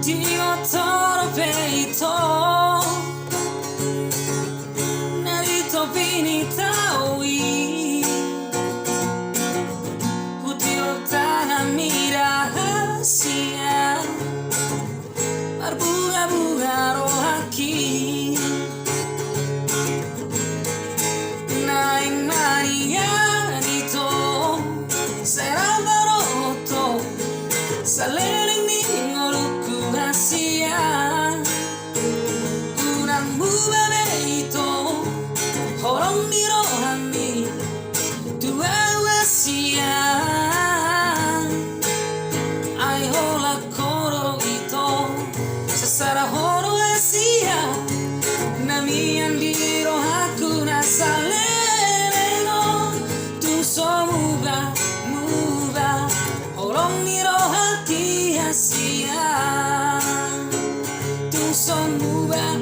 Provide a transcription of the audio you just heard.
Dio toro peito Narito pinita ui Udio tana mira hasia Arbuga bugaro aquí Naing marianito Será baroto Salering ningoruku hasia Unang bubabeito Horong nirohami Dua hasia Ai hola koro ito Sasara horo hasia Nami andiro hakuna salereno Tu so muba Horong nirohaki hasia Tu so muba